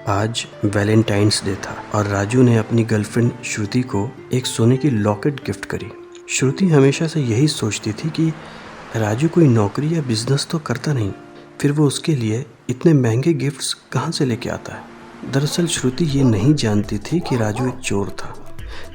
आज Valentine's day था और राजू ने अपनी गर्लफ्रेंड श्रुति को एक सोने की लॉकेट गिफ्ट करी। श्रुति हमेशा से यही सोचती थी कि राजू कोई नौकरी या बिजनेस तो करता नहीं, फिर वो उसके लिए इतने महंगे गिफ्ट्स कहाँ से लेके आता है। दरअसल श्रुति ये नहीं जानती थी कि राजू एक चोर था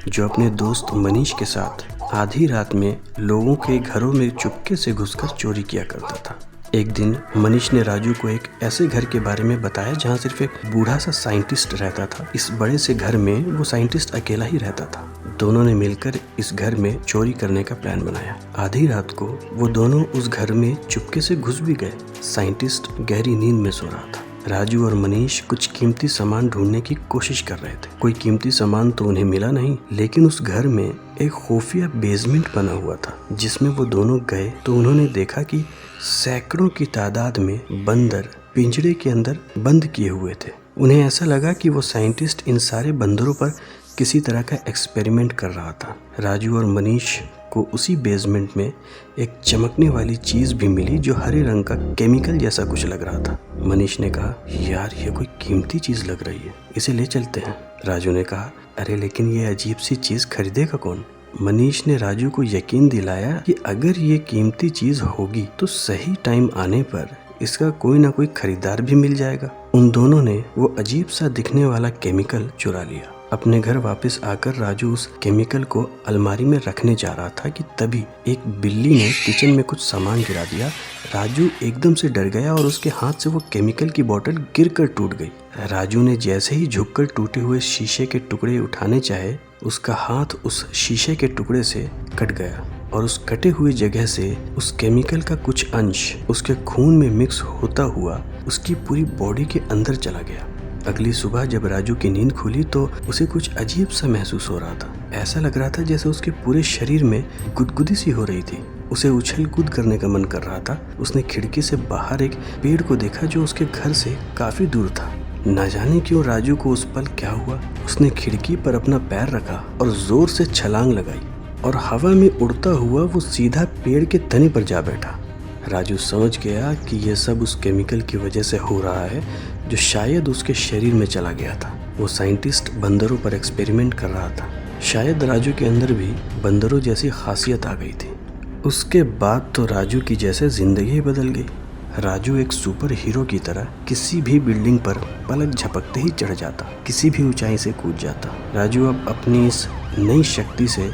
जो अपने दोस्त मनीष के साथ आधी रात में लोगों के घरों में चुपके से घुसकर चोरी किया करता था। एक दिन मनीष ने राजू को एक ऐसे घर के बारे में बताया जहाँ सिर्फ एक बूढ़ा सा साइंटिस्ट रहता था। इस बड़े से घर में वो साइंटिस्ट अकेला ही रहता था। दोनों ने मिलकर इस घर में चोरी करने का प्लान बनाया। आधी रात को वो दोनों उस घर में चुपके से घुस भी गए। साइंटिस्ट गहरी नींद में सो रहा था। राजू और मनीष कुछ कीमती सामान ढूंढने की कोशिश कर रहे थे। कोई कीमती सामान तो उन्हें मिला नहीं, लेकिन उस घर में एक खुफिया बेसमेंट बना हुआ था। जिसमें वो दोनों गए तो उन्होंने देखा कि सैकड़ों की तादाद में बंदर पिंजरे के अंदर बंद किए हुए थे। उन्हें ऐसा लगा कि वो साइंटिस्ट इन सारे बंदरों पर किसी तरह का एक्सपेरिमेंट कर रहा था। राजू और मनीष को उसी बेसमेंट में एक चमकने वाली चीज भी मिली जो हरे रंग का केमिकल जैसा कुछ लग रहा था। मनीष ने कहा, यार ये कोई कीमती चीज लग रही है, इसे ले चलते हैं। राजू ने कहा, अरे लेकिन ये अजीब सी चीज खरीदेगा कौन। मनीष ने राजू को यकीन दिलाया कि अगर ये कीमती चीज होगी तो सही टाइम आने पर इसका कोई ना कोई खरीदार भी मिल जाएगा। उन दोनों ने वो अजीब सा दिखने वाला केमिकल चुरा लिया। अपने घर वापस आकर राजू उस केमिकल को अलमारी में रखने जा रहा था कि तभी एक बिल्ली ने किचन में कुछ सामान गिरा दिया। राजू एकदम से डर गया और उसके हाथ से वो केमिकल की बोतल गिरकर टूट गई। राजू ने जैसे ही झुककर टूटे हुए शीशे के टुकड़े उठाने चाहे, उसका हाथ उस शीशे के टुकड़े से कट गया और उस कटे हुए जगह से उस केमिकल का कुछ अंश उसके खून में मिक्स होता हुआ उसकी पूरी बॉडी के अंदर चला गया। अगली सुबह जब राजू की नींद खुली तो उसे कुछ अजीब सा महसूस हो रहा था। ऐसा लग रहा था जैसे उसके पूरे शरीर में गुदगुदी सी हो रही थी। उसे उछल कूद करने का मन कर रहा था। उसने खिड़की से बाहर एक पेड़ को देखा जो उसके घर से काफी दूर था। न जाने क्यों राजू को उस पल क्या हुआ। उसने खिड़की पर अपना पैर रखा और जोर से छलांग लगाई और हवा में उड़ता हुआ वो सीधा पेड़ के तने पर जा बैठा। राजू समझ गया कि यह सब उस केमिकल की वजह से हो रहा है जो शायद उसके शरीर में चला गया था। वो साइंटिस्ट बंदरों पर एक्सपेरिमेंट कर रहा था। शायद राजू के अंदर भी बंदरों जैसी खासियत आ गई थी। उसके बाद तो राजू की जैसे जिंदगी बदल गई। राजू एक सुपर हीरो की तरह किसी भी बिल्डिंग पर पलक झपकते ही चढ़ जाता, किसी भी ऊंचाई से कूद जाता। राजू अब अपनी इस नई शक्ति से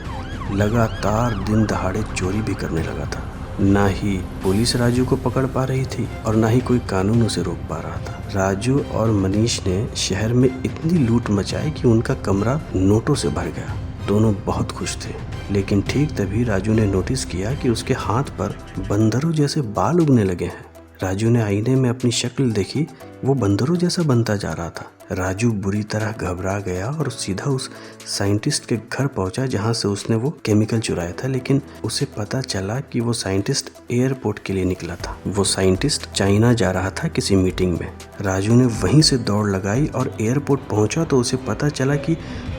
लगातार दिन दहाड़े चोरी भी करने लगा था। ना ही पुलिस राजू को पकड़ पा रही थी और ना ही कोई कानून उसे रोक पा रहा था। राजू और मनीष ने शहर में इतनी लूट मचाई कि उनका कमरा नोटों से भर गया। दोनों बहुत खुश थे, लेकिन ठीक तभी राजू ने नोटिस किया कि उसके हाथ पर बंदरों जैसे बाल उगने लगे हैं। राजू ने आईने में अपनी शक्ल देखी, वो बंदरों जैसा बनता जा रहा था। राजू बुरी तरह घबरा गया और सीधा उस साइंटिस्ट के घर पहुंचा जहां से उसने वो केमिकल चुराया था। लेकिन उसे पता चला कि वो साइंटिस्ट एयरपोर्ट के लिए निकला था। वो साइंटिस्ट चाइना जा रहा था किसी मीटिंग में। राजू ने वहीं से दौड़ लगाई और एयरपोर्ट पहुंचा तो उसे पता चला कि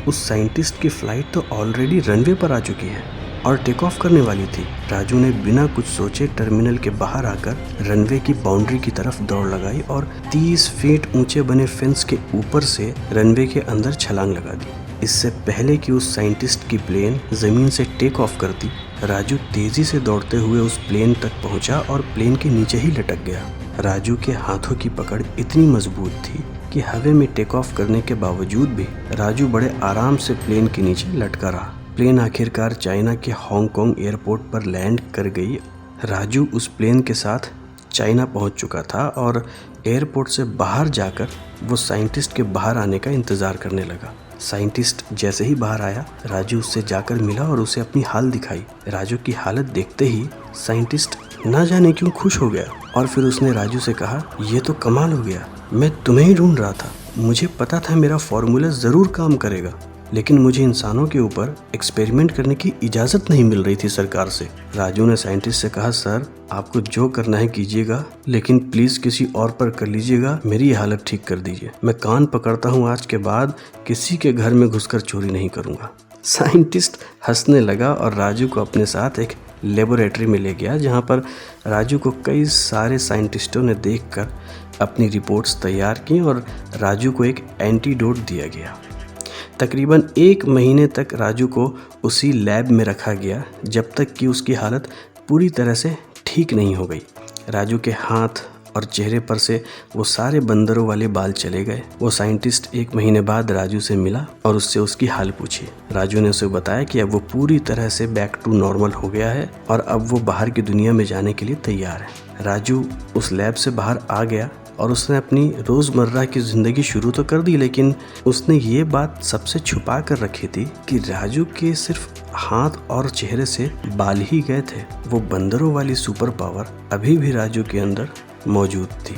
उस साइंटिस्ट की फ्लाइट तो ऑलरेडी रनवे पर आ चुकी है और टेक ऑफ करने वाली थी। राजू ने बिना कुछ सोचे टर्मिनल के बाहर आकर रनवे की बाउंड्री की तरफ दौड़ लगाई और 30 फीट ऊंचे बने फेंस के ऊपर से रनवे के अंदर छलांग लगा दी। इससे पहले कि उस साइंटिस्ट की प्लेन जमीन से टेक ऑफ करती, राजू तेजी से दौड़ते हुए उस प्लेन तक पहुंचा और प्लेन के नीचे ही लटक गया। राजू के हाथों की पकड़ इतनी मजबूत थी कि हवा में टेक ऑफ करने के बावजूद भी राजू बड़े आराम से प्लेन के नीचे लटका रहा। प्लेन आखिरकार चाइना के हांगकांग एयरपोर्ट पर लैंड कर गई। राजू उस प्लेन के साथ चाइना पहुंच चुका था और एयरपोर्ट से बाहर जाकर वो साइंटिस्ट के बाहर आने का इंतज़ार करने लगा। साइंटिस्ट जैसे ही बाहर आया, राजू उससे जाकर मिला और उसे अपनी हाल दिखाई। राजू की हालत देखते ही साइंटिस्ट ना जाने क्यों खुश हो गया और फिर उसने राजू से कहा, ये तो कमाल हो गया, मैं तुम्हें ही ढूंढ रहा था। मुझे पता था मेरा फॉर्मूला ज़रूर काम करेगा, लेकिन मुझे इंसानों के ऊपर एक्सपेरिमेंट करने की इजाज़त नहीं मिल रही थी सरकार से। राजू ने साइंटिस्ट से कहा, सर आपको जो करना है कीजिएगा, लेकिन प्लीज़ किसी और पर कर लीजिएगा, मेरी हालत ठीक कर दीजिए। मैं कान पकड़ता हूँ, आज के बाद किसी के घर में घुसकर चोरी नहीं करूँगा। साइंटिस्ट हंसने लगा और राजू को अपने साथ एक लेबोरेटरी में ले गया, जहाँ पर राजू को कई सारे साइंटिस्टों ने देखकर अपनी रिपोर्ट्स तैयार की और राजू को एक एंटीडोट दिया गया। तकरीबन 1 महीने तक राजू को उसी लैब में रखा गया जब तक कि उसकी हालत पूरी तरह से ठीक नहीं हो गई। राजू के हाथ और चेहरे पर से वो सारे बंदरों वाले बाल चले गए। वो साइंटिस्ट 1 महीने बाद राजू से मिला और उससे उसकी हाल पूछी। राजू ने उसे बताया कि अब वो पूरी तरह से बैक टू नॉर्मल हो गया है और अब वो बाहर की दुनिया में जाने के लिए तैयार है। राजू उस लैब से बाहर आ गया और उसने अपनी रोज़मर्रा की ज़िंदगी शुरू तो कर दी, लेकिन उसने ये बात सबसे छुपा कर रखी थी कि राजू के सिर्फ हाथ और चेहरे से बाल ही गए थे। वो बंदरों वाली सुपर पावर अभी भी राजू के अंदर मौजूद थी।